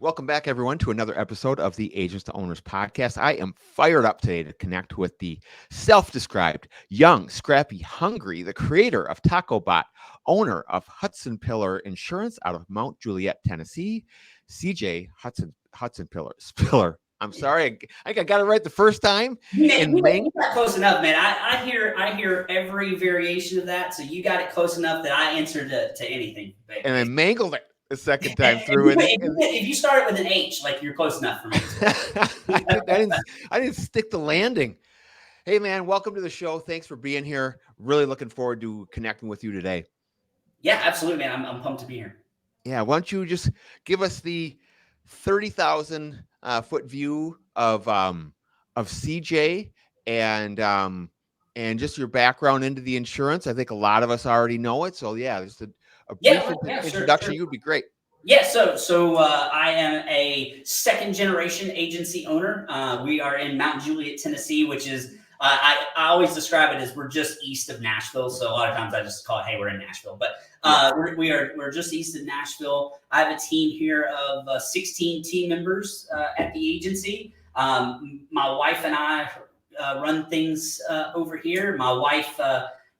Welcome back, everyone, to another episode of the Agents to Owners podcast. I am fired up today to connect with the self-described, young, scrappy, hungry, the creator of TacoBot, owner of Hutsenpiller Insurance out of Mount Juliet, Tennessee, CJ Hutsenpiller. Spiller. I'm sorry, I got it right the first time. You got close enough, man. I hear every variation of that, so you got it close enough that I answered to anything. And I mangled it the second time through. If you start it with an H, like you're close enough for me. I didn't stick the landing. Hey, man, welcome to the show. Thanks for being here. Really looking forward to connecting with you today. Yeah, absolutely, man. I'm pumped to be here. Yeah, why don't you just give us the 30,000 foot view of CJ and just your background into the insurance. I think a lot of us already know it. So yeah, just a brief introduction. Sure. You would be great. Yeah, so I am a second generation agency owner. We are in Mount Juliet, Tennessee, which is I always describe it as we're just east of Nashville. So a lot of times I just call it, hey, we're in Nashville. But we're just east of Nashville. I have a team here of 16 team members at the agency. My wife and I run things over here. My wife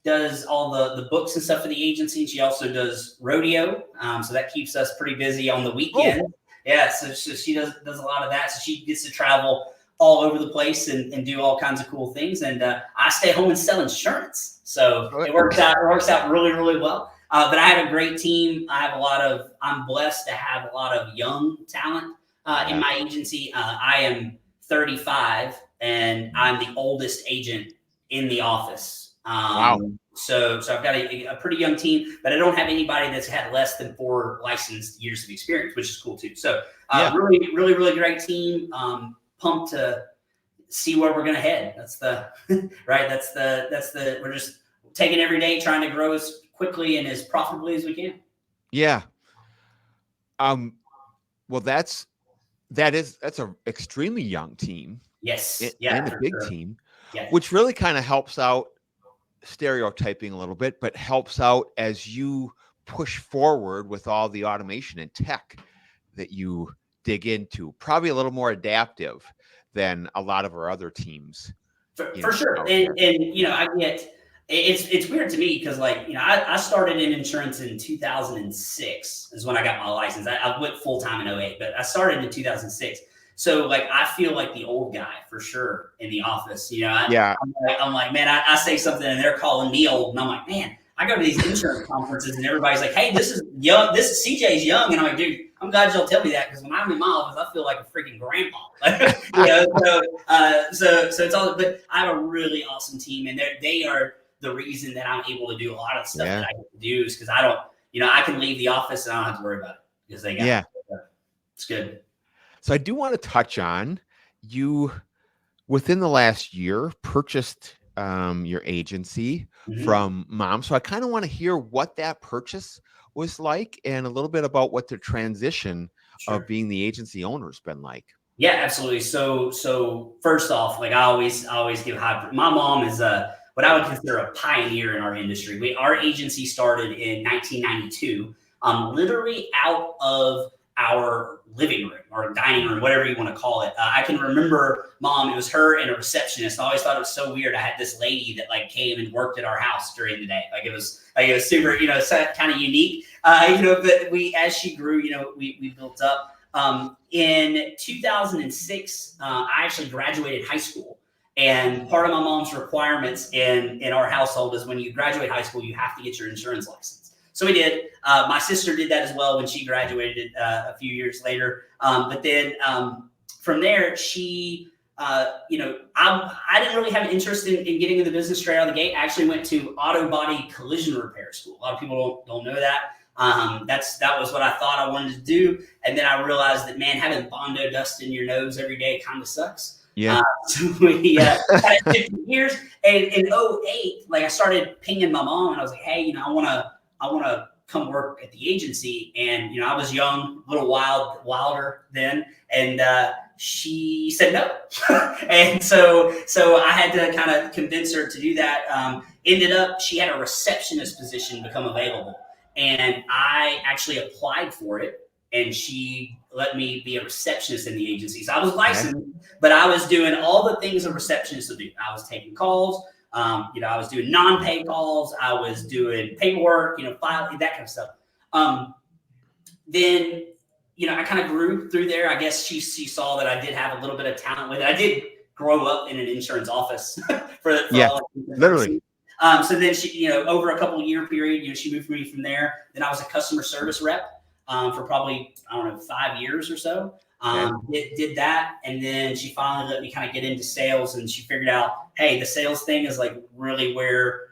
does all the books and stuff for the agency. She also does rodeo. So that keeps us pretty busy on the weekend. Oh. Yeah, so she does a lot of that. So she gets to travel all over the place and do all kinds of cool things. And I stay home and sell insurance. So it works out really, really well. But I have a great team. I'm blessed to have a lot of young talent in my agency. I am 35 and I'm the oldest agent in the office. Wow. So I've got a pretty young team, but I don't have anybody that's had less than 4 licensed years of experience, which is cool too. So really, really, really great team. Pumped to see where we're going to head. That's the right. That's the we're just taking every day, trying to grow as quickly and as profitably as we can. Yeah. Well, that's a extremely young team. Yes. And a big team, which really kind of helps out stereotyping a little bit, but helps out as you push forward with all the automation and tech that you dig into. Probably a little more adaptive than a lot of our other teams. For sure. And I get it's weird to me because I started in insurance in 2006 is when I got my license. I went full time in 2008, but I started in 2006. So I feel like the old guy for sure in the office. I'm like, man, I say something and they're calling me old, and I'm like, man, I go to these insurance conferences and everybody's like, hey, this is young. This is CJ's young, and I'm like, dude, I'm glad y'all tell me that because when I'm in my office, I feel like a freaking grandpa. So it's all. But I have a really awesome team, and they are the reason that I'm able to do a lot of stuff that I get to do is because I don't, I can leave the office and I don't have to worry about it because they got it. It's good. So I do want to touch on you within the last year purchased your agency from Mom. So I kind of want to hear what that purchase was like and a little bit about what the transition of being the agency owner has been like. Yeah, absolutely. So first off, I always give my mom is what I would consider a pioneer in our industry. Our agency started in 1992, literally out of our living room or dining room, whatever you want to call it. I can remember Mom, it was her and a receptionist. I always thought it was so weird. I had this lady that came and worked at our house during the day. It was super, kind of unique, but as she grew, we built up. In 2006, I actually graduated high school. And part of my mom's requirements in our household is when you graduate high school, you have to get your insurance license. So we did. My sister did that as well when she graduated a few years later. But then from there, she, I didn't really have an interest in getting in the business straight out of the gate. I actually went to auto body collision repair school. A lot of people don't know that. That was what I thought I wanted to do. And then I realized that, man, having Bondo dust in your nose every day kind of sucks. Yeah. So we had 50 years. And in 2008, I started pinging my mom and I was like, hey, I want to come work at the agency. And, I was young, a little wilder then. And she said no. And so I had to kind of convince her to do that. Ended up, she had a receptionist position become available. And I actually applied for it. and she let me be a receptionist in the agency. So I was licensed, but I was doing all the things a receptionist would do. I was taking calls. I was doing non-pay calls. I was doing paperwork, filing, that kind of stuff. Then, I kind of grew through there. I guess she saw that I did have a little bit of talent with it. I did grow up in an insurance office for literally. So then she, over a couple of year period, she moved me from there. Then I was a customer service rep for probably, 5 years or so. Did that. And then she finally let me kind of get into sales, and she figured out, hey, the sales thing is like really where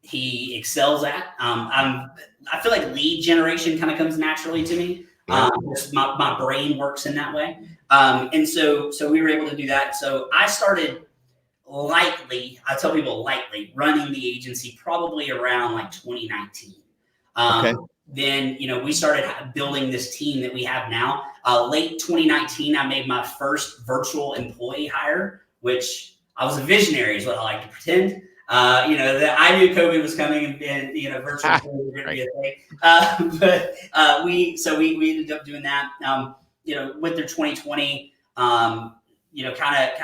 he excels at. I feel like lead generation kind of comes naturally to me. My brain works in that way. And so we were able to do that. So I started lightly, I tell people lightly, running the agency probably around like 2019. Then, we started building this team that we have now. Late 2019, I made my first virtual employee hire, which I was a visionary is what I like to pretend. That I knew COVID was coming and virtual employees were going to be a thing. But we ended up doing that. Went through 2020. Kind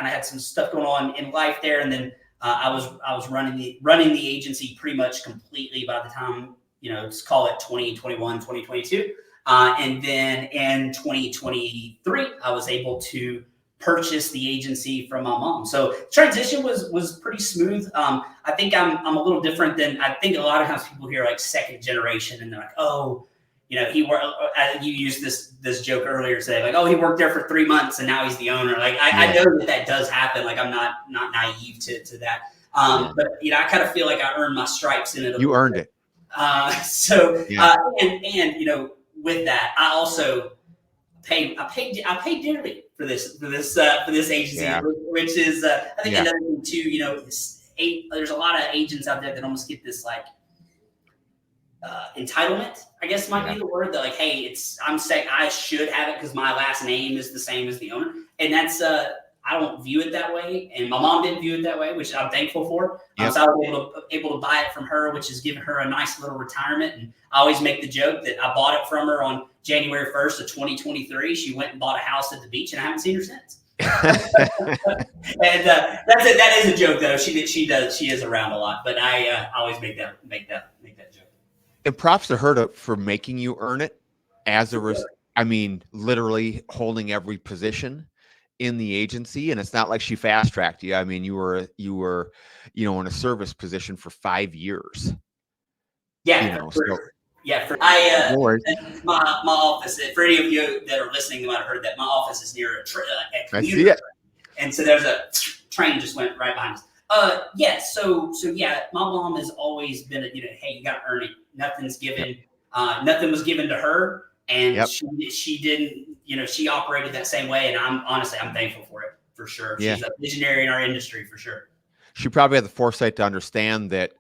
of had some stuff going on in life there, and then I was running the agency pretty much completely by the time let's call it 2021, 2022, and then in 2023 I was able to purchase the agency from my mom. So transition was pretty smooth. I think I'm a little different than I think a lot of times people hear like second generation, and they're like, oh. He worked. You used this joke earlier today, like, oh, he worked there for 3 months and now he's the owner. Like, I know that does happen. Like, I'm not naive to that. But I kind of feel like I earned my stripes in it. You earned it. With that, I also paid dearly for this agency, which is I think another thing too. There's a lot of agents out there that almost get this like. Entitlement, I guess might be the word, that like, hey, I'm saying I should have it because my last name is the same as the owner. And that's, I don't view it that way. And my mom didn't view it that way, which I'm thankful for. So I was able to buy it from her, which has given her a nice little retirement. And I always make the joke that I bought it from her on January 1st of 2023. She went and bought a house at the beach, and I haven't seen her since. And that is a joke though. She is around a lot, but I always make that joke. And props to her for making you earn it literally holding every position in the agency. And it's not like she fast tracked you. I mean, you were, in a service position for 5 years. Yeah. My office, for any of you that are listening, you might have heard that my office is near a commuter. I see it. And so there's a train just went right behind us. So my mom has always been, hey, you got to earn it. Nothing was given to her, and she didn't, she operated that same way. And I'm thankful for it, for sure. She's a visionary in our industry, for sure. She probably had the foresight to understand that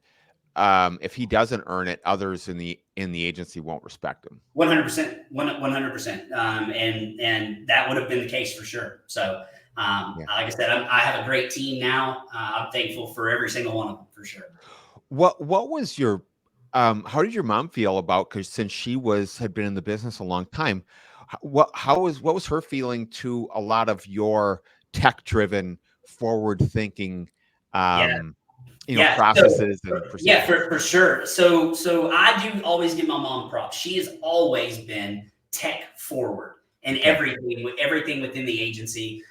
if he doesn't earn it, others in the agency won't respect him. 100%, 100%. And that would have been the case for sure. So, like I said, I have a great team now. I'm thankful for every single one of them, for sure. What was your how did your mom feel about, because since she had been in the business a long time, what was her feeling to a lot of your tech-driven, forward-thinking processes and procedures? Yeah, for sure. So I do always give my mom props. She has always been tech forward and everything within the agency.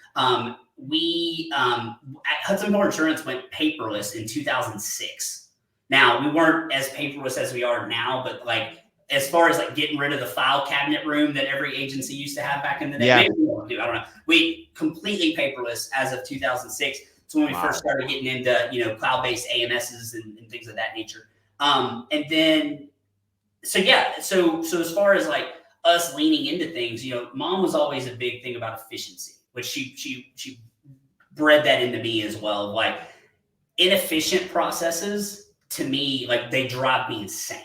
We at Hutsenpiller Insurance went paperless in 2006. Now, we weren't as paperless as we are now, but like as far as like getting rid of the file cabinet room that every agency used to have back in the day, maybe we won't do, I don't know. We completely paperless as of 2006. So when we first started getting into cloud-based AMSs and things of that nature. And then so as far as like us leaning into things, mom was always a big thing about efficiency, which she bred that into me as well. Like inefficient processes, to me, like they drive me insane.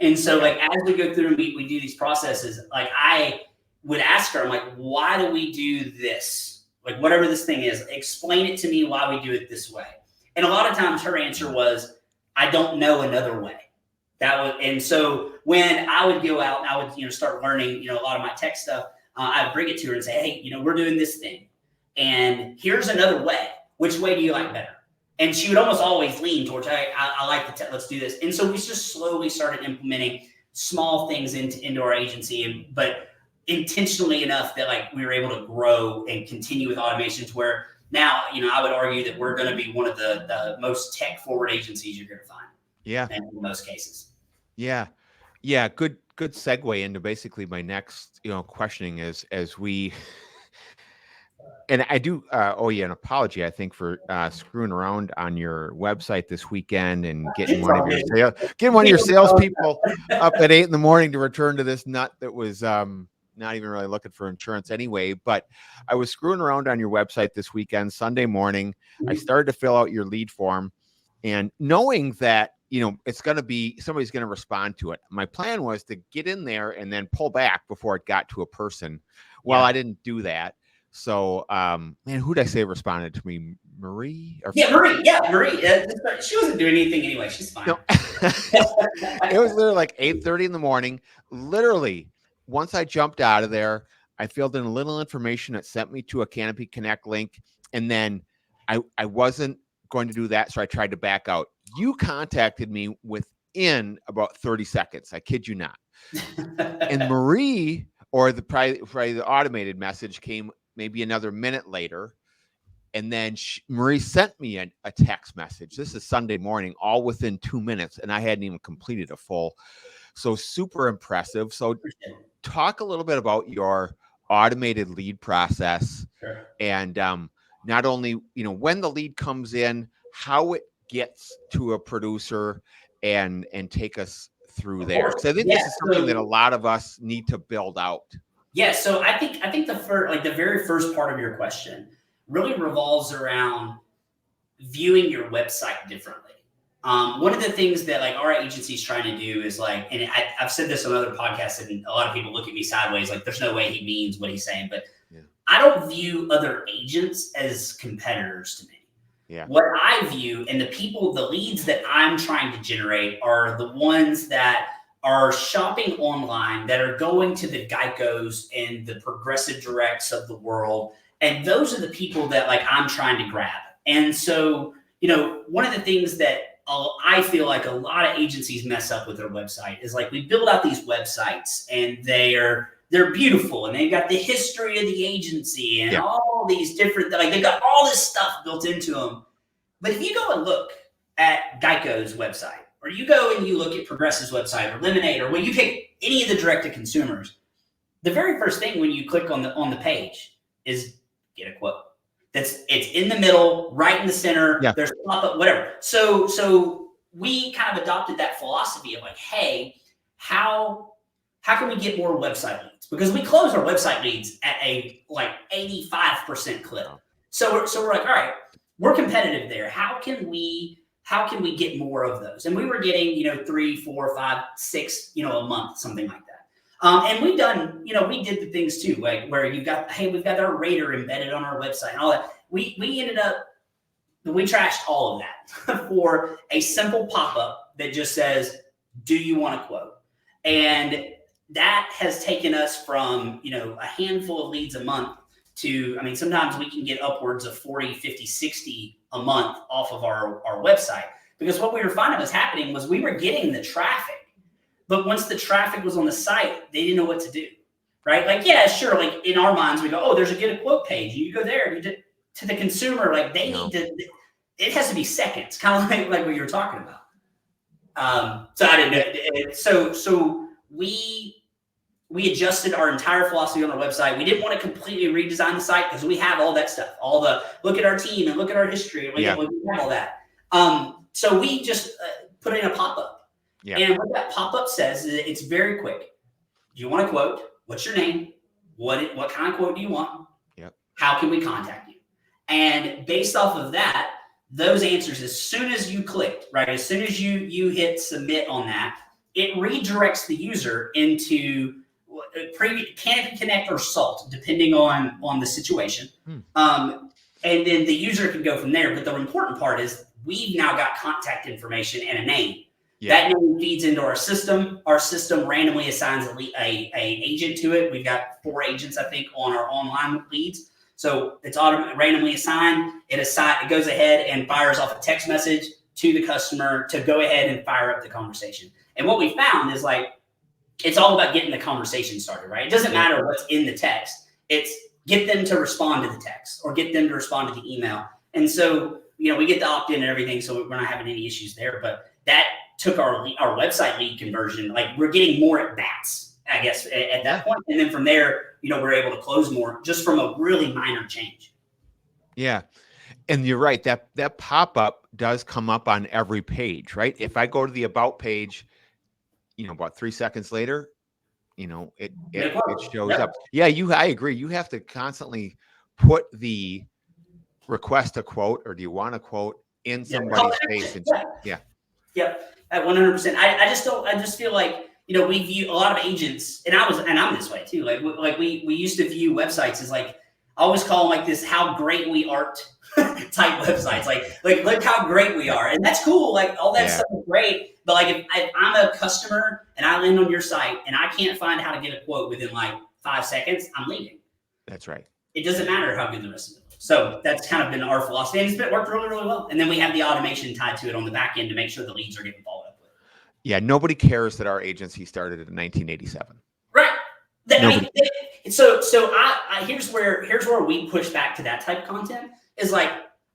And so like as we go through and we do these processes, like I would ask her, I'm like, why do we do this? Like whatever this thing is, explain it to me why we do it this way. And a lot of times her answer was, I don't know another way. And so when I would go out and I would, start learning, a lot of my tech stuff, I'd bring it to her and say, hey, we're doing this thing. And here's another way. Which way do you like better? And she would almost always lean towards, hey, I like the tech, let's do this. And so we just slowly started implementing small things into our agency, but intentionally enough that like we were able to grow and continue with automations where now, I would argue that we're going to be one of the most tech forward agencies you're going to find. Yeah. In most cases. Yeah. Yeah. Good segue into basically my next, questioning is as we, and I do owe you an apology, I think, for screwing around on your website this weekend and getting one of your salespeople up at 8 a.m. to return to this nut that was not even really looking for insurance anyway. But I was screwing around on your website this weekend, Sunday morning. I started to fill out your lead form, and knowing that it's going to be somebody's going to respond to it. My plan was to get in there and then pull back before it got to a person. Well, I didn't do that. So, man, who'd I say responded to me? Marie? Marie. Yeah, Marie. She wasn't doing anything anyway. She's fine. No. It was literally like 8:30 in the morning. Literally, once I jumped out of there, I filled in a little information that sent me to a Canopy Connect link. And then I wasn't going to do that. So I tried to back out. You contacted me within about 30 seconds. I kid you not. And Marie, or probably the automated message came maybe another minute later. And then Marie sent me a text message. This is Sunday morning, all within 2 minutes. And I hadn't even completed a full. So super impressive. So talk a little bit about your automated lead process. Sure. And not only, when the lead comes in, how it gets to a producer and take us through there. Because I think this is something that a lot of us need to build out. Yeah, so I think the very first part of your question really revolves around viewing your website differently. One of the things that like our agency is trying to do is like, and I've said this on other podcasts, and a lot of people look at me sideways, like there's no way he means what he's saying, but I don't view other agents as competitors to me. Yeah. What I view and the leads that I'm trying to generate are the ones that are shopping online, that are going to the Geicos and the Progressive Directs of the world. And those are the people that like I'm trying to grab. And so, one of the things that I feel like a lot of agencies mess up with their website is like we build out these websites and they're beautiful and they've got the history of the agency and all these different, like they've got all this stuff built into them. But if you go and look at Geico's website, or you go and you look at Progressive's website or Lemonade, or when you pick any of the direct-to-consumers, the very first thing when you click on the page is get a quote. It's in the middle, right in the center. Yeah. There's pop-up, whatever. So we kind of adopted that philosophy of like, hey, how can we get more website leads? Because we close our website leads at a like 85% clip. So we're like, all right, we're competitive there. How can we get more of those? And we were getting, 3, 4, 5, 6, a month, something like that. And we've done, we did the things too, like where we've got our rater embedded on our website and all that. We trashed all of that for a simple pop-up that just says, do you want a quote? And that has taken us from, a handful of leads a month to, sometimes we can get upwards of 40, 50, 60 a month off of our website. Because what we were finding was happening was we were getting the traffic. But once the traffic was on the site, they didn't know what to do, right? Like, yeah, sure. Like in our minds, we go, oh, there's a get a quote page. And you go there to the consumer, like they need to, it has to be seconds, kind of like what you were talking about. So I didn't, so we adjusted our entire philosophy on our website. We didn't want to completely redesign the site because we have all that stuff, all the look at our team and look at our history. We have all that. So we just put in a pop-up. Yeah. And what that pop-up says is it's very quick. Do you want a quote? What's your name? What kind of quote do you want? Yep. How can we contact you? And based off of that, those answers, as soon as you clicked, right, as soon as you hit submit on that, it redirects the user into Canopy Connect or Salt, depending on the situation. And then the user can go from there. But the important part is we've now got contact information and a name. That name feeds into our system. Our system randomly assigns a agent to it. We've got 4 agents, I think, on our online leads. So it's randomly assigned. It goes ahead and fires off a text message to the customer to go ahead and fire up the conversation. And what we found is it's all about getting the conversation started, right? It doesn't matter what's in the text. It's get them to respond to the text or get them to respond to the email. And so, we get the opt-in and everything, so we're not having any issues there. But that took our website lead conversion. We're getting more at bats, I guess, at that point. And then from there, we're able to close more just from a really minor change. Yeah. And you're right. That pop-up does come up on every page, right? If I go to the about page, about 3 seconds later, it shows up. Yeah, I agree. You have to constantly put the request a quote, or do you want a quote in somebody's face? And At 100%. I just feel like, we view a lot of agents, and I'm this way too. We used to view websites as I always call them this how great we art type websites. Look how great we are. And that's cool. All that stuff is great. But if I'm a customer and I land on your site and I can't find how to get a quote within 5 seconds, I'm leaving. That's right. It doesn't matter how good the rest of it is. So that's kind of been our philosophy. And it's worked really, really well. And then we have the automation tied to it on the back end to make sure the leads are getting followed up with. Yeah. Nobody cares that our agency started in 1987. Right. Here's where we push back to that type of content is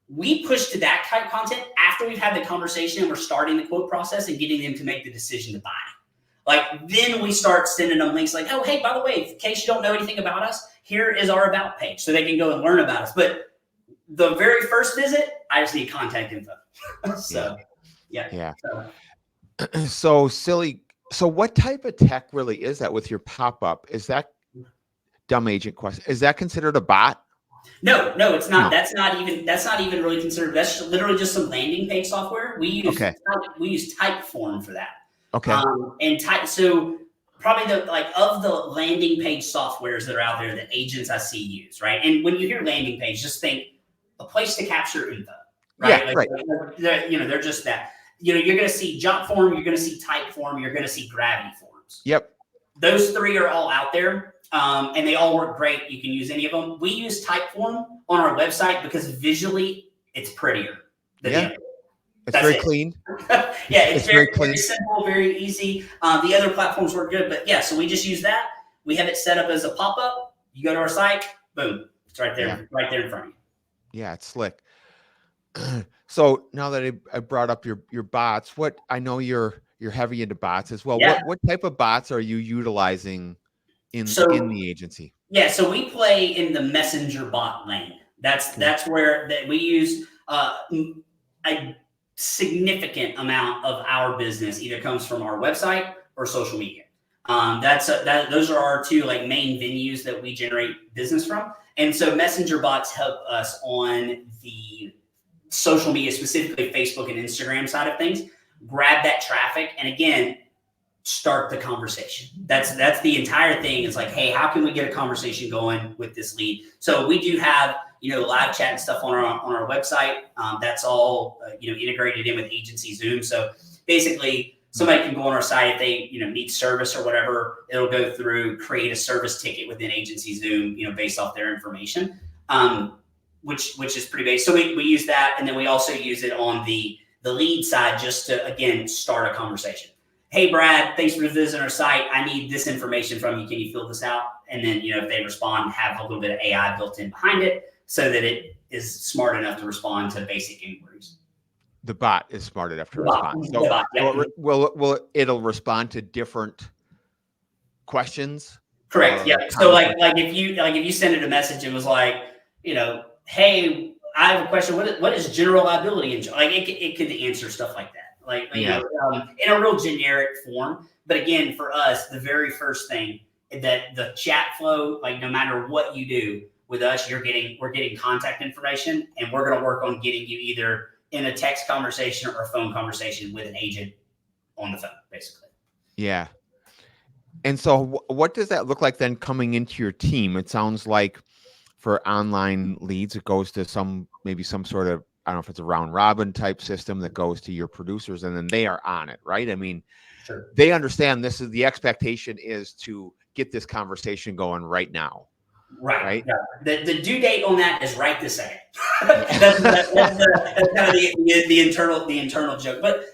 we push to that type of content after we've had the conversation and we're starting the quote process and getting them to make the decision to buy. Then we start sending them links oh, hey, by the way, in case you don't know anything about us, here is our about page so they can go and learn about us. But the very first visit, I just need contact info. So silly. So what type of tech really is that with your pop-up? Is that dumb agent question? Is that considered a bot? No, it's not. No. That's not even really considered. That's literally just some landing page software. We use Typeform for that. Okay. So probably of the landing page softwares that are out there that agents I see use, right? And when you hear landing page, just think a place to capture info, right? Yeah, right. They're just that. You're going to see Jotform, you're going to see Typeform, you're going to see Gravity Forms. Yep. Those 3 are all out there, and they all work great. You can use any of them. We use Typeform on our website because visually it's prettier than the other. It's very clean. It's very clean. Very simple, very easy. The other platforms work good, but so we just use that. We have it set up as a pop-up. You go to our site, boom, it's right there, right there in front of you. Yeah, it's slick. So now that I brought up your bots, I know you're heavy into bots as well. Yeah. What type of bots are you utilizing in the agency? Yeah, so we play in the messenger bot lane. That's where we use a significant amount of our business either comes from our website or social media. Those are our 2 main venues that we generate business from. And so messenger bots help us on the social media, specifically Facebook and Instagram side of things, grab that traffic and again start the conversation. That's the entire thing. It's hey, how can we get a conversation going with this lead? So we do have live chat and stuff on our website. That's all integrated in with Agency Zoom. So basically somebody can go on our site if they need service or whatever. It'll go through, create a service ticket within Agency Zoom based off their information. Which is pretty basic. So we use that, and then we also use it on the lead side just to, again, start a conversation. Hey, Brad, thanks for visiting our site. I need this information from you. Can you fill this out? And then, if they respond, have a little bit of AI built in behind it so that it is smart enough to respond to basic inquiries. The bot is smart enough to respond. So it'll respond to different questions? Correct. Yeah. So if you send it a message, it was hey, I have a question. What is general liability insurance? It could answer stuff like that, in a real generic form. But again, for us, the very first thing that the chat flow, no matter what you do with us, we're getting contact information, and we're going to work on getting you either in a text conversation or a phone conversation with an agent on the phone, basically. Yeah. And so what does that look like then coming into your team? It sounds like for online leads, it goes to some sort of I don't know if it's a round robin type system that goes to your producers and then they are on it, right? I mean, Sure. they understand this is the expectation is to get this conversation going right now. Right. Right. Yeah. The due date on that is right this second. that's kind of the internal joke. But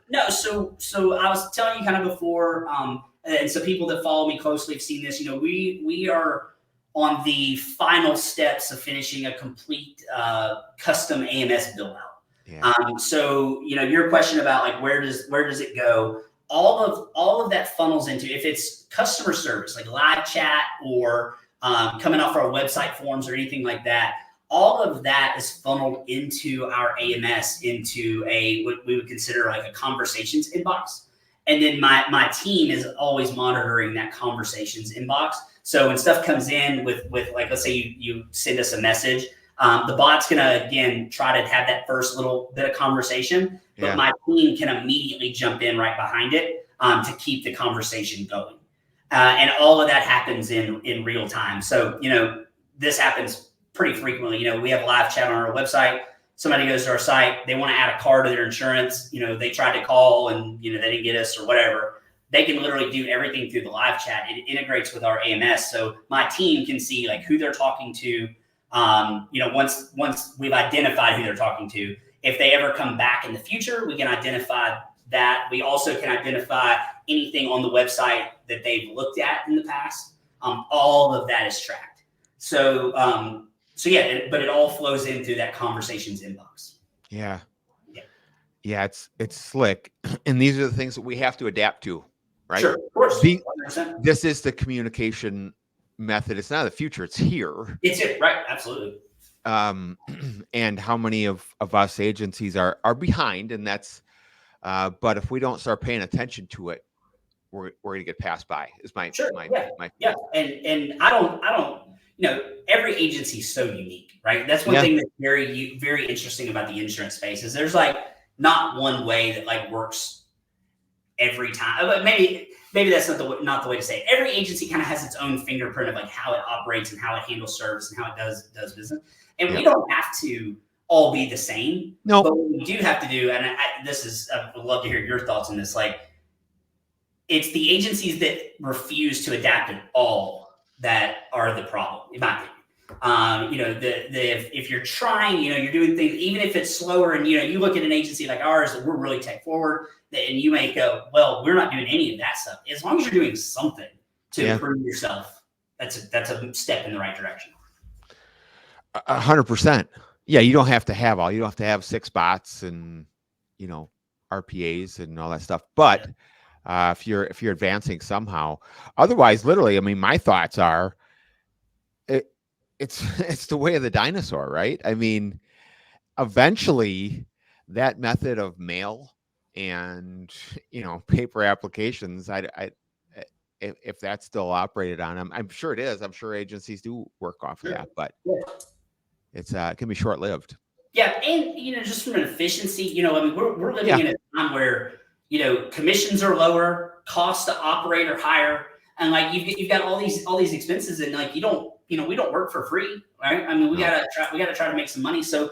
no, so I was telling you kind of before, and so people that follow me closely have seen this. We are on the final steps of finishing a complete custom AMS build out. Yeah. So your question about like where does it go? All of that funnels into, if it's customer service like live chat or coming off our website forms or anything like that, all of that is funneled into our AMS, into what we would consider like a conversations inbox. And then my team is always monitoring that conversations inbox. So when stuff comes in with like, let's say you send us a message, the bot's gonna again try to have that first little bit of conversation, but my team can immediately jump in right behind it to keep the conversation going. And all of that happens in real time. So, this happens pretty frequently. We have live chat on our website. Somebody goes to our site, they want to add a car to their insurance. They tried to call and, they didn't get us or whatever. They can literally do everything through the live chat. It integrates with our AMS. So my team can see like who they're talking to. Once we've identified who they're talking to, if they ever come back in the future, we can identify that. We also can identify anything on the website that they've looked at in the past. All of that is tracked. So but it all flows in through that conversations inbox. Yeah, it's slick, and these are the things that we have to adapt to, right? Sure, of course. This is the communication method. It's not the future; it's here. It's it, right? Absolutely. And how many of us agencies are behind, and that's. But if we don't start paying attention to it, we're going to get passed by. Is my sure. my And I don't. Every agency is so unique, right? That's one thing that's very, very interesting about the insurance space is there's like not one way that like works every time. But maybe that's not the way to say it. Every agency kind of has its own fingerprint of like how it operates and how it handles service and how it does business. And we don't have to all be the same. No, but what we do have to do, and I would love to hear your thoughts on this. Like, it's the agencies that refuse to adapt at all that are the problem, in my opinion. If you're trying, you're doing things, even if it's slower, and you look at an agency like ours that we're really tech forward, and you may go, well, we're not doing any of that stuff. As long as you're doing something to improve yourself, that's a step in the right direction. 100%. Yeah, you don't have to have 6 bots and RPAs and all that stuff. But if you're advancing somehow, otherwise, literally, I mean, my thoughts are, it's the way of the dinosaur, right? I mean, eventually, that method of mail and paper applications, if that's still operated on, I'm sure it is. I'm sure agencies do work off of that, but it can be short-lived. Yeah, and just from an efficiency, I mean, we're living in a time where commissions are lower, costs to operate are higher, and like you've got all these expenses, and like we don't work for free, right? I mean, we gotta try to make some money. So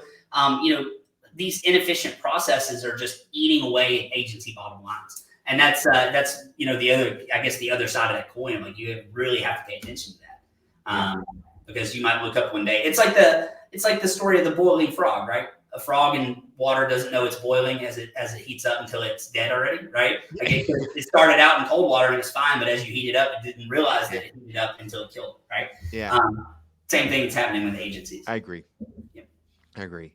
these inefficient processes are just eating away agency bottom lines, and that's the other side of that coin. Like you really have to pay attention to that, because you might look up one day. It's like the story of the boiling frog, right? A frog in water doesn't know it's boiling as it heats up until it's dead already, right? Like it started out in cold water and it was fine, but as you heat it up, it didn't realize that it heated up until it killed it, right? Yeah. Same thing is happening with agencies. I agree. Yeah. I agree.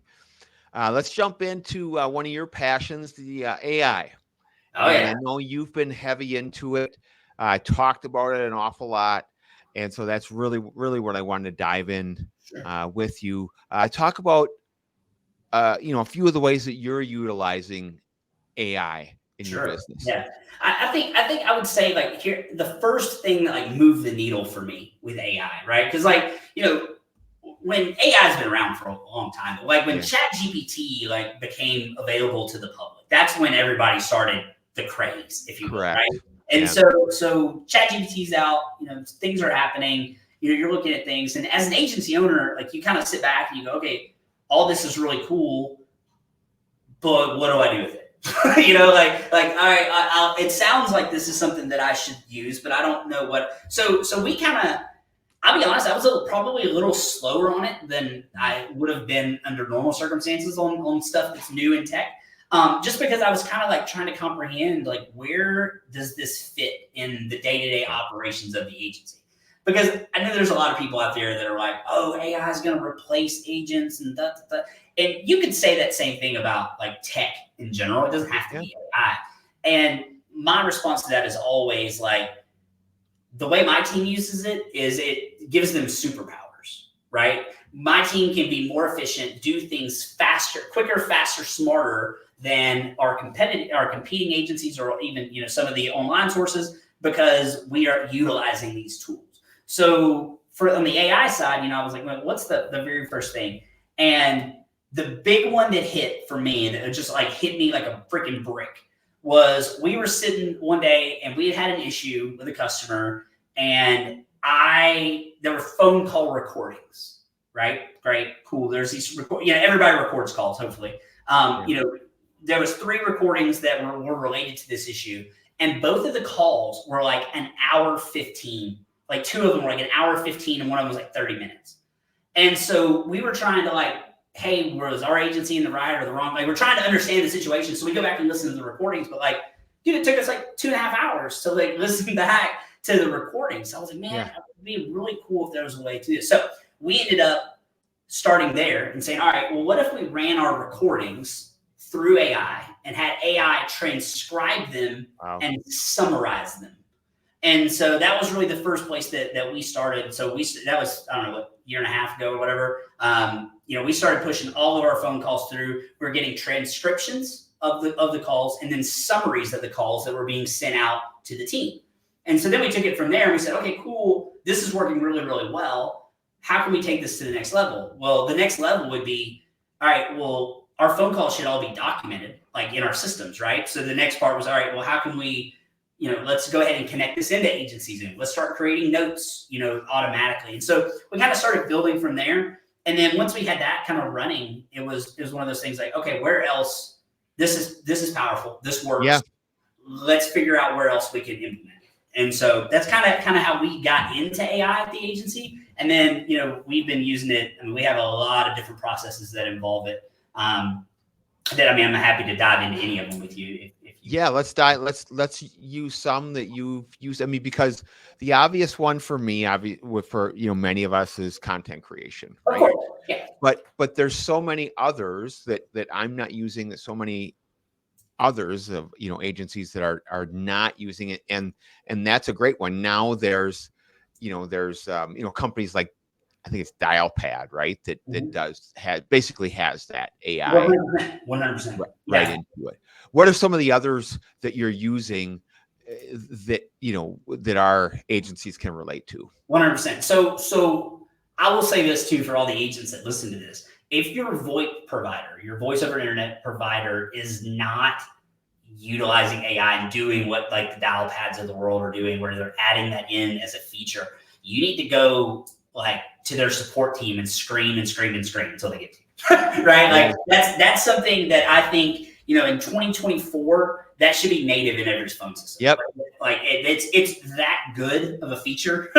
Let's jump into one of your passions, the AI. Oh, yeah. I know you've been heavy into it. I talked about it an awful lot. And so that's really, really what I wanted to dive in with you. Talk about, a few of the ways that you're utilizing AI in your business. Yeah, I think I would say like here, the first thing that like moved the needle for me with AI, right? Because when AI has been around for a long time, like when ChatGPT like became available to the public, that's when everybody started the craze, if you will, right? And so ChatGPT's out, things are happening, you're looking at things, and as an agency owner, like you kind of sit back and you go, okay, all this is really cool, but what do I do with it? You know, like, all right, it sounds like this is something that I should use, but I don't know what. So we kind of, I'll be honest, I was probably a little slower on it than I would have been under normal circumstances on stuff that's new in tech. Just because I was kind of like trying to comprehend, like, where does this fit in the day-to-day operations of the agency? Because I know there's a lot of people out there that are like, oh, AI is going to replace agents and da, da, da. And you could say that same thing about like tech in general. It doesn't have to be AI. And my response to that is always like, the way my team uses it is it gives them superpowers, right? My team can be more efficient, do things faster, quicker, faster, smarter than our competing agencies, or even, you know, some of the online sources, because we are utilizing these tools. So on the AI side, you know, I was like, well, what's the very first thing? And the big one that hit for me, and it just like hit me like a freaking brick, was we were sitting one day and we had an issue with a customer, and there were phone call recordings, right? Great, cool. There's these everybody records calls, hopefully. You know, there was 3 recordings that were related to this issue, and both of the calls were like an hour 15. Like 2 of them were like an hour 15, and one of them was like 30 minutes. And so we were trying to like, hey, was our agency in the right or the wrong? Like, we're trying to understand the situation. So we go back and listen to the recordings, but like, dude, it took us like 2.5 hours to like listen back to the recordings. So I was like, man, it would be really cool if there was a way to do this. So we ended up starting there and saying, all right, well, what if we ran our recordings through AI and had AI transcribe them and summarize them? And so that was really the first place that we started. So that was, I don't know, what, year and a half ago or whatever. You know, we started pushing all of our phone calls through. We're getting transcriptions of the calls, and then summaries of the calls that were being sent out to the team. And so then we took it from there and we said, okay, cool. This is working really, really well. How can we take this to the next level? Well, the next level would be, all right, well, our phone calls should all be documented, like in our systems, right? So the next part was, all right, well, how can we, you know, let's go ahead and connect this into Agency Zoom. Let's start creating notes, you know, automatically. And so we kind of started building from there. And then once we had that kind of running, it was one of those things like, okay, where else? This is powerful. This works. Yeah. Let's figure out where else we can implement it. And so that's kind of how we got into AI at the agency. And then, you know, we've been using it. I mean, we have a lot of different processes that involve it. I'm happy to dive into any of them with you. Yeah, let's use some that you've used. I mean, because the obvious one for me, for many of us, is content creation, right? Of course. Yeah. But there's so many others that I'm not using, that so many others of agencies that are not using it, and that's a great one. Now there's companies like, I think it's Dialpad, right? That basically has that AI 100%. Right into it. What are some of the others that you're using that our agencies can relate to? 100%. So I will say this too, for all the agents that listen to this: if your VoIP provider, your voice over internet provider, is not utilizing AI and doing what like the Dialpads of the world are doing, where they're adding that in as a feature, you need to go like to their support team and scream until they get to you. Right? Like that's something that I think, in 2024, that should be native in every phone system. Yep. Like it's that good of a feature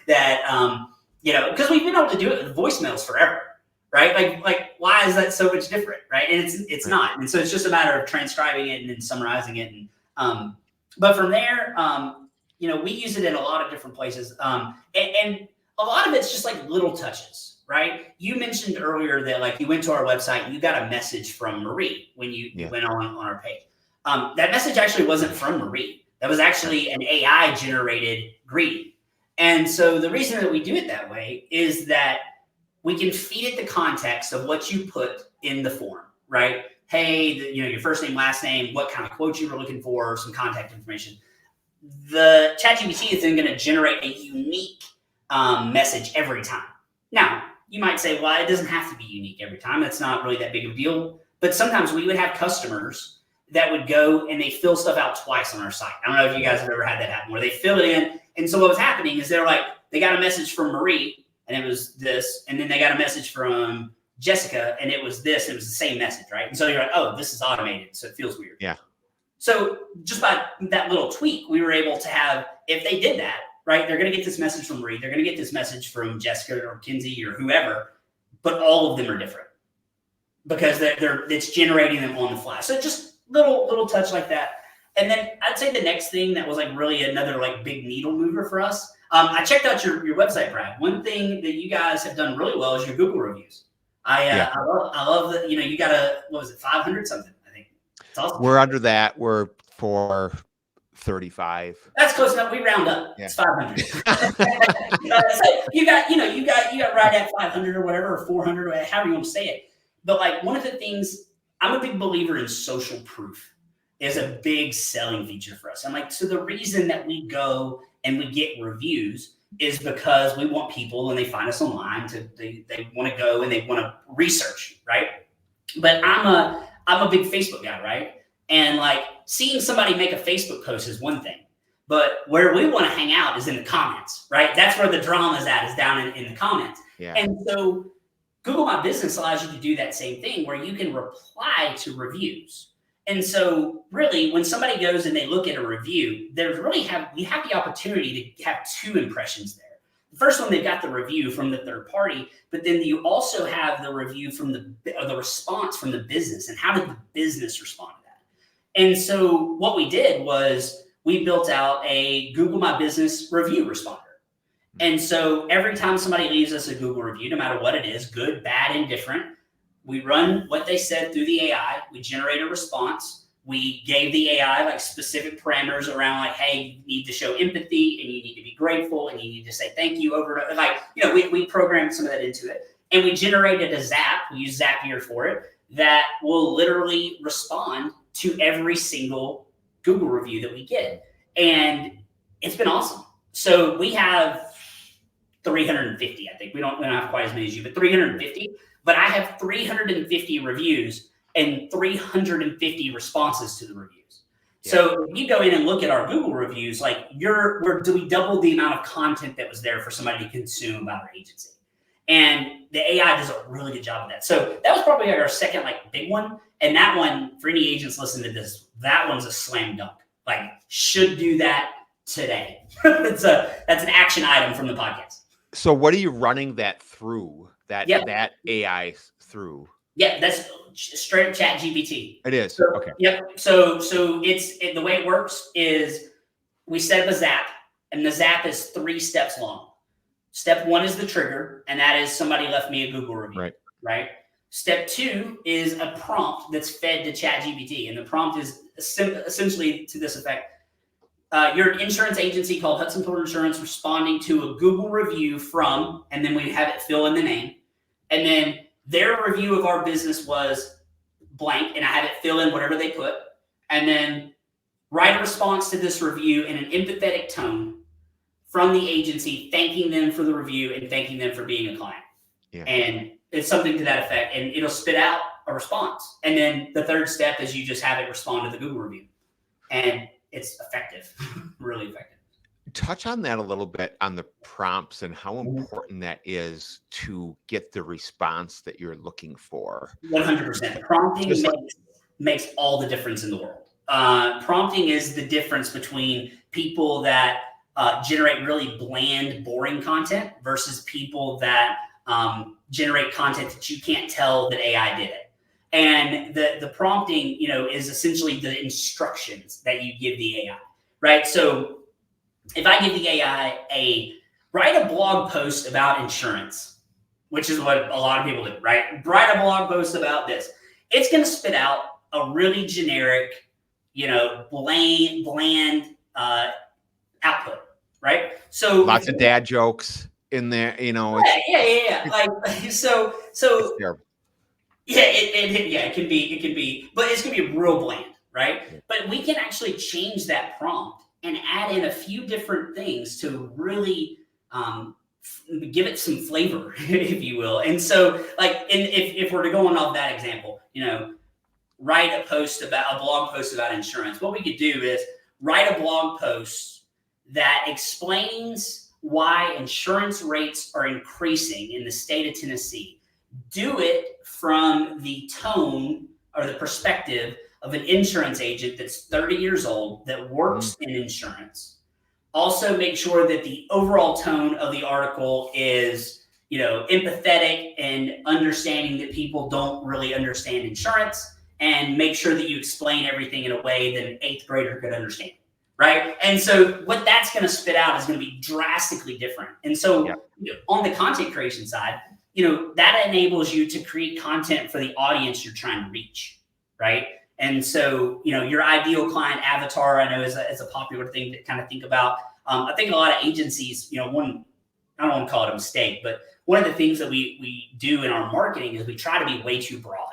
that because we've been able to do it with voicemails forever, right? Like why is that so much different, right? And it's not. And so it's just a matter of transcribing it and then summarizing it. And but from there, we use it in a lot of different places. And a lot of it's just like little touches, right? You mentioned earlier that like you went to our website and you got a message from Marie when you went on our page. That message actually wasn't from Marie. That was actually an AI generated greeting. And so the reason that we do it that way is that we can feed it the context of what you put in the form, right? Hey, your first name, last name, what kind of quote you were looking for, some contact information. The ChatGPT is then going to generate a unique message every time. Now, you might say, well, it doesn't have to be unique every time. It's not really that big of a deal. But sometimes we would have customers that would go and they fill stuff out twice on our site. I don't know if you guys have ever had that happen, where they fill it in. And so what was happening is they're like, they got a message from Marie and it was this. And then they got a message from Jessica, and it was this, it was the same message, right? And so you're like, oh, this is automated, so it feels weird. Yeah. So just by that little tweak, we were able to have, if they did that, right, they're going to get this message from Reed, they're going to get this message from Jessica or Kinsey or whoever, but all of them are different because it's generating them on the fly. So just little touch like that. And then I'd say the next thing that was like really another like big needle mover for us. I checked out your website, Brad. One thing that you guys have done really well is your Google reviews. I love that. You know, you got what was it, 500 something? I think it's awesome. We're under that. We're 435. That's close enough. We round up. Yeah. It's 500. So you got right at 500 or whatever, or 400, or however you want to say it. But like one of the things, I'm a big believer in social proof is a big selling feature for us. I'm like, so the reason that we go and we get reviews is because we want people when they find us online they want to go and they want to research, right? But I'm a big Facebook guy, right? And like seeing somebody make a Facebook post is one thing, but where we want to hang out is in the comments, right? That's where the drama is at, is down in the comments. Yeah. And so Google My Business allows you to do that same thing where you can reply to reviews. And so really when somebody goes and they look at a review, we have the opportunity to have two impressions there. The first one, they've got the review from the third party, but then you also have the review from the response from the business, and how did the business respond to that? And so what we did was we built out a Google My Business review responder. And so every time somebody leaves us a Google review, no matter what it is, good, bad, indifferent, we run what they said through the AI. We generate a response. We gave the AI like specific parameters around like, hey, you need to show empathy and you need to be grateful and you need to say thank you over and over. Like, you know, we programmed some of that into it. And we generated a Zap, we use Zapier for it, that will literally respond to every single Google review that we get. And it's been awesome. So we have 350, I think. We don't have quite as many as you, but 350. But I have 350 reviews and 350 responses to the reviews. Yeah. So if you go in and look at our Google reviews, like we doubled the amount of content that was there for somebody to consume about our agency. And the AI does a really good job of that. So that was probably like our second like big one. And that one, for any agents listening to this, that one's a slam dunk. Like, should do that today. That's an action item from the podcast. So what are you running that through? That AI through? Yeah, that's straight up Chat GPT. It is. So, okay. Yep. So the way it works is we set up a Zap, and the Zap is 3 steps long. Step 1 is the trigger, and that is somebody left me a Google review. Right. Step 2 is a prompt that's fed to Chat GPT, and the prompt is essentially to this effect. You're an insurance agency called Hutsenpiller Insurance responding to a Google review from, and then we have it fill in the name. And then their review of our business was blank, and I have it fill in whatever they put. And then write a response to this review in an empathetic tone from the agency, thanking them for the review and thanking them for being a client. Yeah. And it's something to that effect, and it'll spit out a response. And then the third step is you just have it respond to the Google review. And it's effective, really effective. Touch on that a little bit on the prompts and how important that is to get the response that you're looking for. 100%. Prompting makes all the difference in the world. Prompting is the difference between people that generate really bland, boring content versus people that generate content that you can't tell that AI did it. And the prompting, is essentially the instructions that you give the AI, right? So if I give the AI write a blog post about insurance, which is what a lot of people do, right? Write a blog post about this. It's going to spit out a really generic, bland output, right? So lots of dad jokes in there, Yeah. Like so. Yeah, it can be, but it's gonna be real bland, right? Yeah. But we can actually change that prompt and add in a few different things to really give it some flavor, if you will. And so, if we're to go on off that example, write a blog post about insurance. What we could do is write a blog post that explains why insurance rates are increasing in the state of Tennessee do it from the tone or the perspective of an insurance agent that's 30 years old that works in insurance. Also make sure that the overall tone of the article is, empathetic and understanding that people don't really understand insurance, and make sure that you explain everything in a way that an 8th grader could understand. Right. And so what that's going to spit out is going to be drastically different. And so on the content creation side, that enables you to create content for the audience you're trying to reach. Right. And so, your ideal client avatar, I know is a popular thing to kind of think about. I think a lot of agencies, I don't want to call it a mistake, but one of the things that we do in our marketing is we try to be way too broad.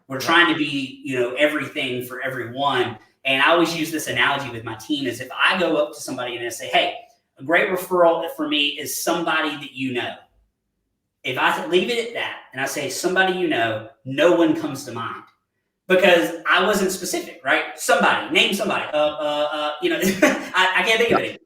We're trying to be, everything for everyone. And I always use this analogy with my team is if I go up to somebody and I say, hey, a great referral for me is somebody that you know. If I leave it at that and I say somebody no one comes to mind. Because I wasn't specific, right? Somebody, name somebody. I can't think of it.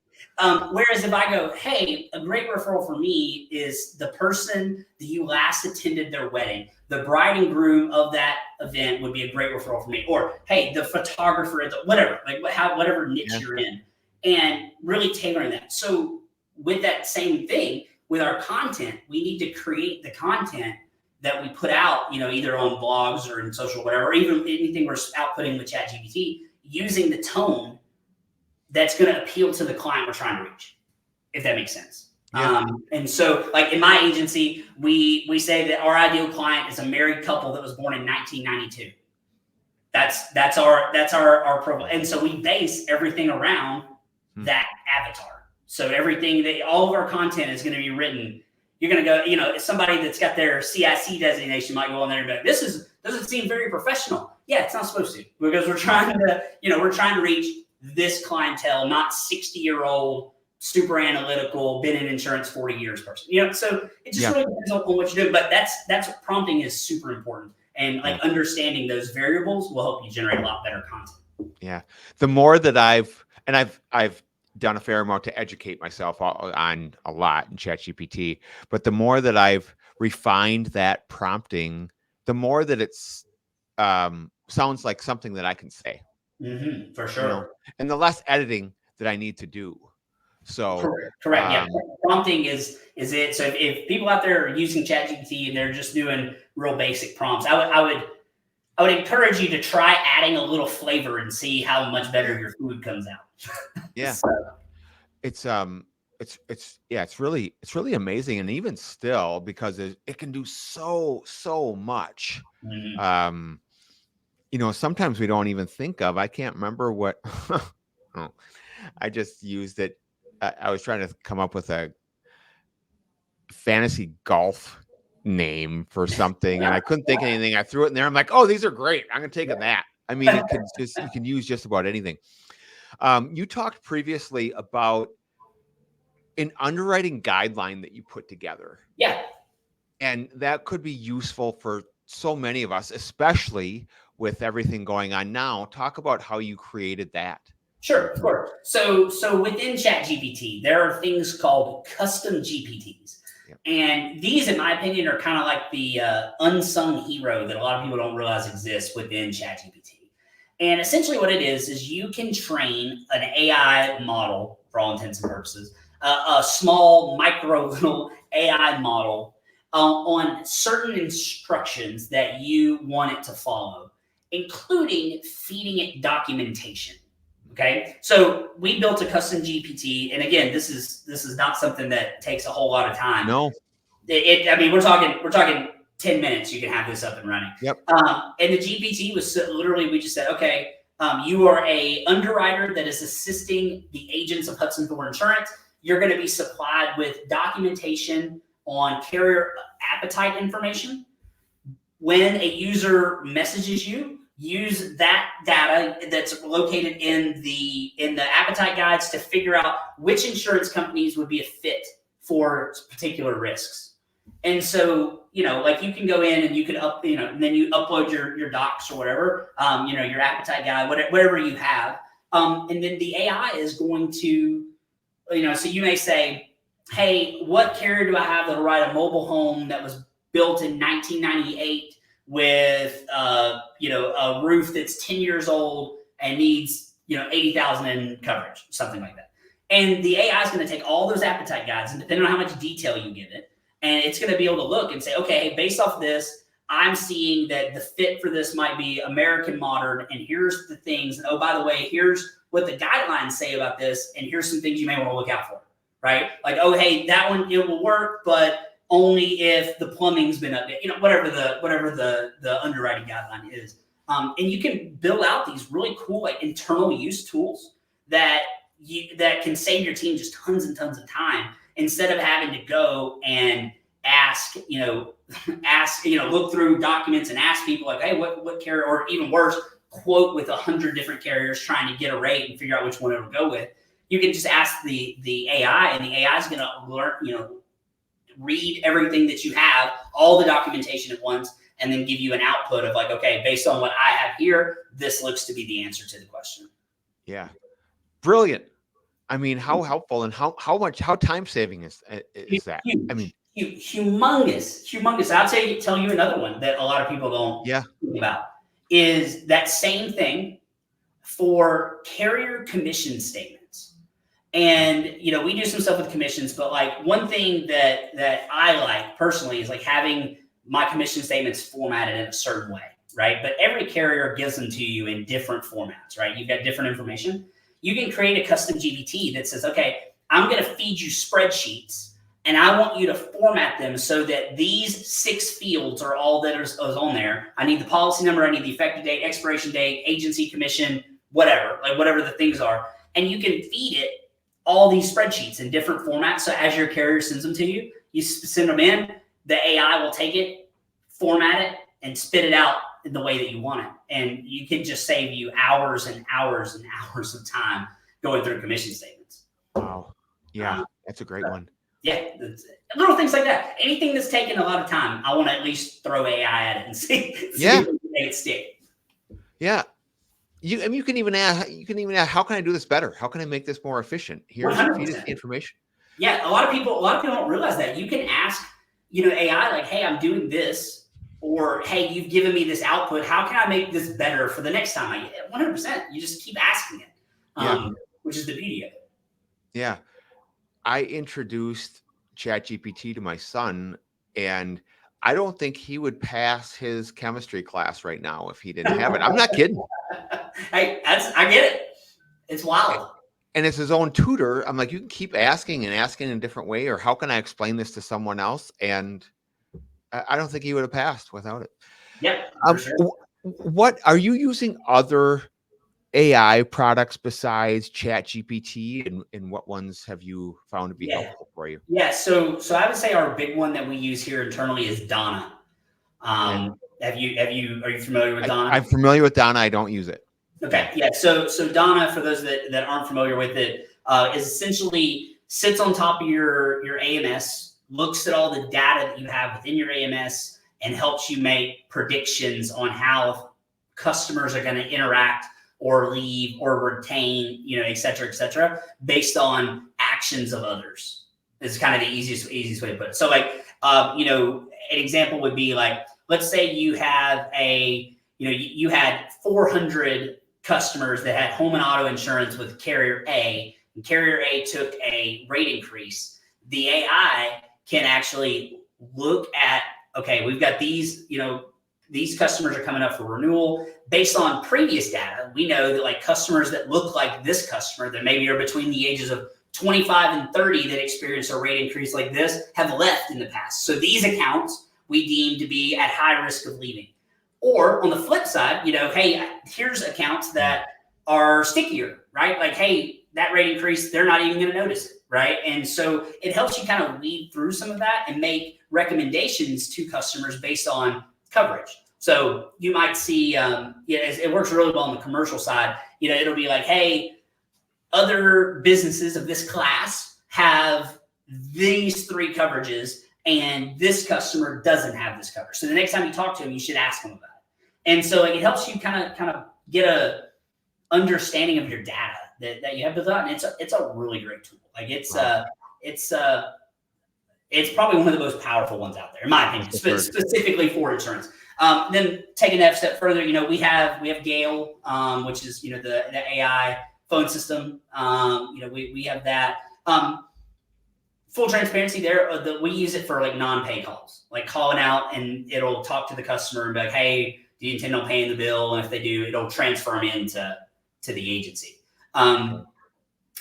Whereas if I go, hey, a great referral for me is the person that you last attended their wedding. The bride and groom of that event would be a great referral for me. Or, hey, the photographer, whatever, whatever niche you're in. And really tailoring that. So with that same thing, with our content, we need to create the content that we put out, either on blogs or in social, whatever, or even anything we're outputting with ChatGPT, using the tone that's going to appeal to the client we're trying to reach, if that makes sense. Yeah. And so, like in my agency, we say that our ideal client is a married couple that was born in 1992. That's our profile, and so we base everything around that avatar. So all of our content is going to be written. You're going to go, somebody that's got their CIC designation might go on there and be like, doesn't seem very professional. Yeah, it's not supposed to, because we're trying to reach this clientele, not 60-year-old, super analytical, been in insurance 40 years person. So it just really depends on what you do. But that's what prompting is super important. And understanding those variables will help you generate a lot better content. Yeah. The more that I've done a fair amount to educate myself on a lot in ChatGPT, but the more that I've refined that prompting, the more that it's sounds like something that I can say. For sure. And the less editing that I need to do. So correct. Yeah. Prompting is it. So if people out there are using ChatGPT and they're just doing real basic prompts, I would encourage you to try adding a little flavor and see how much better your food comes out. Yeah. So. It's really amazing. And even still, because it can do so much. Sometimes we don't even think of, I can't remember what, I just used it. I was trying to come up with a fantasy golf name for something and I couldn't think of anything. I threw it in there. I'm like, oh, these are great. I'm going to take that. I mean, you can use just about anything. You talked previously about an underwriting guideline that you put together. Yeah. And that could be useful for so many of us, especially with everything going on now. Talk about how you created that. Sure, of course. So within ChatGPT, there are things called custom GPTs. Yep. And these, in my opinion, are kind of like the unsung hero that a lot of people don't realize exists within ChatGPT. And essentially what it is you can train an AI model, for all intents and purposes, a small, micro little AI model on certain instructions that you want it to follow, including feeding it documentation. Okay, so we built a custom GPT, and again, this is not something that takes a whole lot of time. No, we're talking 10 minutes. You can have this up and running. Yep. And the GPT was literally, we just said, okay, you are a underwriter that is assisting the agents of Hutsenpiller Insurance. You're going to be supplied with documentation on carrier appetite information. When a user messages you, use that data that's located in the appetite guides to figure out which insurance companies would be a fit for particular risks. And so, you can go in and you can and then you upload your docs or whatever, your appetite guide, whatever you have. And then the AI is going to, so you may say, hey, what carrier do I have that'll write a mobile home that was built in 1998 with a roof that's 10 years old and needs 80,000 in coverage, something like that. And the AI is going to take all those appetite guides, and depending on how much detail you give it, and it's going to be able to look and say, okay, based off this, I'm seeing that the fit for this might be American modern, and here's the things. And oh, by the way, here's what the guidelines say about this, and here's some things you may want to look out for, right? Like, oh, hey, that one, it will work, but only if the plumbing's been updated, whatever the underwriting guideline is. And you can build out these really cool like internal use tools that can save your team just tons and tons of time, instead of having to go and look through documents and ask people like, hey, what carrier, or even worse, quote with 100 different carriers trying to get a rate and figure out which one it'll go with. You can just ask the AI, and the AI is going to learn, read everything that you have, all the documentation at once, and then give you an output of like, okay, based on what I have here, this looks to be the answer to the question. Yeah. Brilliant. I mean, how helpful, and how time saving is that? Huge, I mean, humongous. I'll tell you another one that a lot of people don't think about is that same thing for carrier commission statements. And we do some stuff with commissions, but like one thing that I like personally is like having my commission statements formatted in a certain way, right? But every carrier gives them to you in different formats, right? You've got different information. You can create a custom GPT that says, okay, I'm going to feed you spreadsheets, and I want you to format them so that these 6 fields are all that is on there. I need the policy number, I need the effective date, expiration date, agency commission, whatever the things are. And you can feed it all these spreadsheets in different formats. So as your carrier sends them to you, you send them in, the AI will take it, format it, and spit it out in the way that you want it. And you can just save you hours and hours and hours of time going through commission statements. Wow. Yeah, that's a great one. Yeah, little things like that. Anything that's taking a lot of time, I want to at least throw AI at it and see if we can make it stick. Yeah. You can even ask, how can I do this better? How can I make this more efficient? Here's the information. Yeah, a lot of people don't realize that. You can ask, AI like, hey, I'm doing this, or hey, you've given me this output. How can I make this better for the next time? 100%. You just keep asking it, which is the beauty of it. Yeah. I introduced ChatGPT to my son, and I don't think he would pass his chemistry class right now if he didn't have it. I'm not kidding. Hey, I get it. It's wild. And it's his own tutor. I'm like, you can keep asking and asking in a different way, or how can I explain this to someone else? And I don't think he would have passed without it. Yep. Sure. What are you using other AI products besides ChatGPT, and what ones have you found to be helpful for you? Yeah. So I would say our big one that we use here internally is Donna. Are you familiar with Donna? I'm familiar with Donna. I don't use it. Okay. Yeah. So Donna, for those that aren't familiar with it, is essentially sits on top of your AMS, looks at all the data that you have within your AMS, and helps you make predictions on how customers are going to interact or leave or retain, et cetera, based on actions of others. This is kind of the easiest way to put it. So like, an example would be like, let's say you have you had 400 customers that had home and auto insurance with carrier A, and carrier A took a rate increase. The AI can actually look at, okay, we've got these, these customers are coming up for renewal. Based on previous data, we know that like customers that look like this customer that maybe are between the ages of 25 and 30 that experience a rate increase like this have left in the past. So these accounts we deem to be at high risk of leaving. Or on the flip side, hey, here's accounts that are stickier, right? Like, hey, that rate increase, they're not even going to notice it, right? And so it helps you kind of weed through some of that and make recommendations to customers based on coverage. So you might see, it works really well on the commercial side. It'll be like, hey, other businesses of this class have these 3 coverages, and this customer doesn't have this coverage. So the next time you talk to them, you should ask them about it. And so it helps you kind of get a understanding of your data that you have built out. And it's a really great tool. Like it's It's probably one of the most powerful ones out there, in my opinion, specifically for insurance. Then taking that step further, we have Gale, which is the AI phone system. We have that. Full transparency there, we use it for like non-pay calls, like calling out, and it'll talk to the customer and be like, hey, do you intend on paying the bill? And if they do, it'll transfer them into the agency.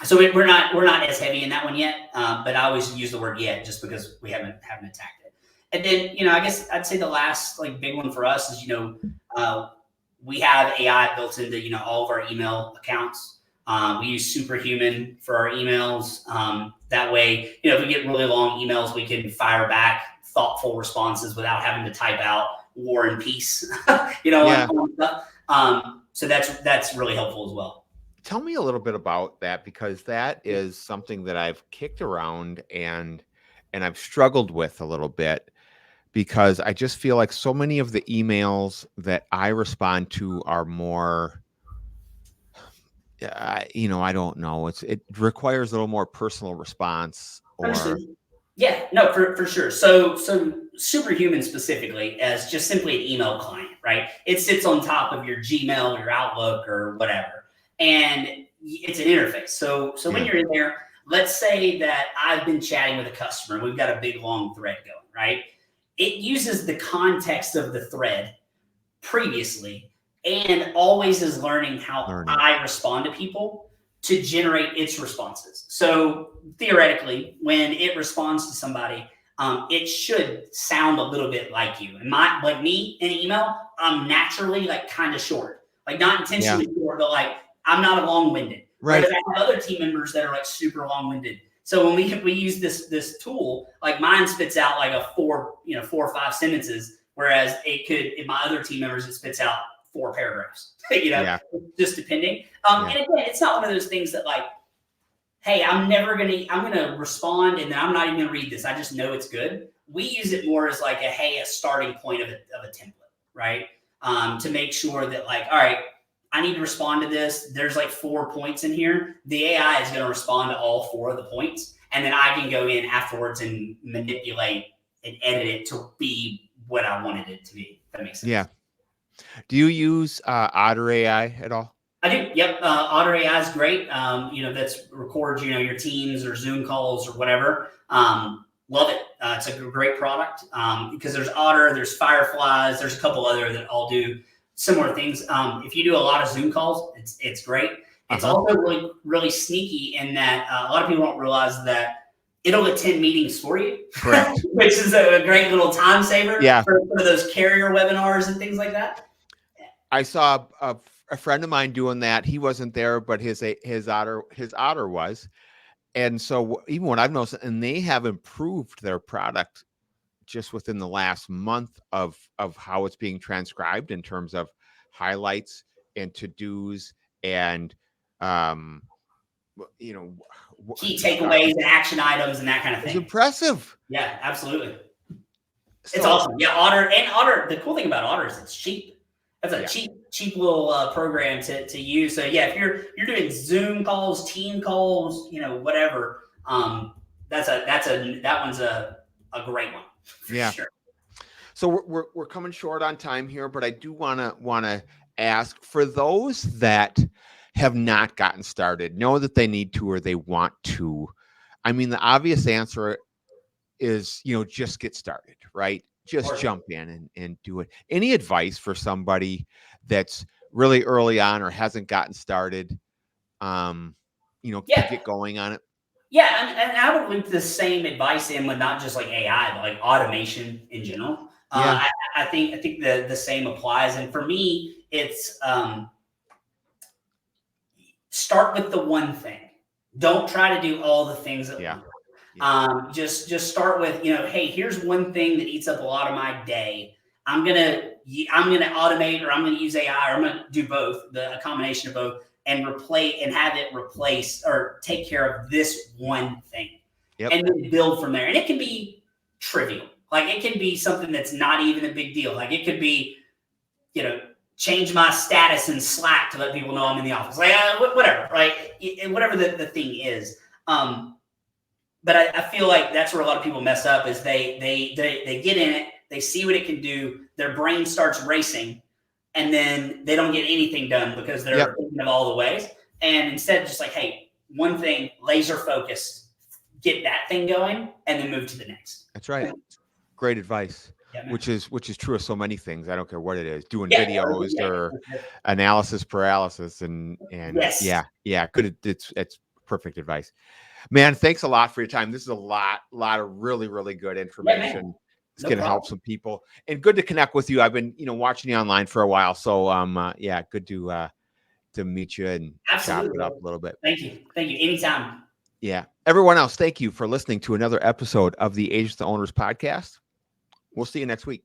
So we're not as heavy in that one yet, but I always use the word yet just because we haven't attacked it. And then, I guess I'd say the last like big one for us is, we have AI built into, all of our email accounts. We use Superhuman for our emails. That way, if we get really long emails, we can fire back thoughtful responses without having to type out War and Peace, so that's really helpful as well. Tell me a little bit about that, because that is something that I've kicked around and I've struggled with a little bit, because I just feel like so many of the emails that I respond to are more, I don't know. It requires a little more personal response. Yeah, no, for sure. So Superhuman specifically as just simply an email client, right? It sits on top of your Gmail, your Outlook, or whatever, and it's an interface. So when you're in there, let's say that I've been chatting with a customer and we've got a big long thread going, right? It uses the context of the thread previously and always is learning how I respond to people to generate its responses. So theoretically, when it responds to somebody, it should sound a little bit like you. And like me in email, I'm naturally like kind of short, like not intentionally short, but like I'm not a long-winded. Right. Whereas I have other team members that are like super long-winded. So when we use this tool, like mine spits out like a 4 or 5 sentences, whereas in my other team members, it spits out 4 paragraphs, just depending. And again, it's not one of those things that like, hey, I'm going to respond and then I'm not even going to read this. I just know it's good. We use it more as like a starting point of a template, right? To make sure that like, all right, I need to respond to this. There's like 4 points in here. The AI is going to respond to all 4 of the points. And then I can go in afterwards and manipulate and edit it to be what I wanted it to be. If that makes sense. Yeah. Do you use Otter AI at all? I do. Yep. Otter AI is great. That's records, your Teams or Zoom calls or whatever. Love it. It's a great product because there's Otter, there's Fireflies, there's a couple other that all do similar things. If you do a lot of Zoom calls, it's great. It's also really, really sneaky in that a lot of people don't realize that it'll attend meetings for you, which is a great little time saver for those carrier webinars and things like that. I saw a friend of mine doing that. He wasn't there, but his Otter was. And so even what I've noticed, and they have improved their product just within the last month of how it's being transcribed in terms of highlights and to-dos and key takeaways and action items and that kind of thing. It's impressive. Yeah, absolutely. It's awesome. Yeah, Otter. The cool thing about Otter is it's cheap. That's a cheap little program to use. So yeah, if you're doing Zoom calls, team calls, whatever, that one's a great one. Sure. So we're coming short on time here, but I do want to ask, for those that have not gotten started, know that they need to or they want to. I mean, the obvious answer is, just get started, right? Just jump in and do it. Any advice for somebody that's really early on or hasn't gotten started, to get going on it? Yeah, and I would link the same advice in with not just like AI, but like automation in general. I think the same applies. And for me, it's start with the one thing. Don't try to do all the things at once. Just start with, hey, here's one thing that eats up a lot of my day. I'm gonna automate, or I'm gonna use AI, or I'm gonna do both, a combination of both, and have it replace or take care of this one thing, and then build from there. And it can be trivial, like it can be something that's not even a big deal. Like it could be, change my status in Slack to let people know I'm in the office, like whatever, right? Whatever the thing is. but I feel like that's where a lot of people mess up is they get in it, they see what it can do, their brain starts racing, and then they don't get anything done because they're thinking of all the ways. And instead, just like, hey, one thing, laser focused, get that thing going, and then move to the next. That's right. Great advice. Yeah, which is true of so many things. I don't care what it is, doing videos or analysis paralysis and good. It's perfect advice, man. Thanks a lot for your time. This is a lot of really, really good information. It's going to help some people, and good to connect with you. I've been, watching you online for a while. So, good to meet you and chop it up a little bit. Thank you. Anytime. Yeah. Everyone else, thank you for listening to another episode of the Agents to Owners podcast. We'll see you next week.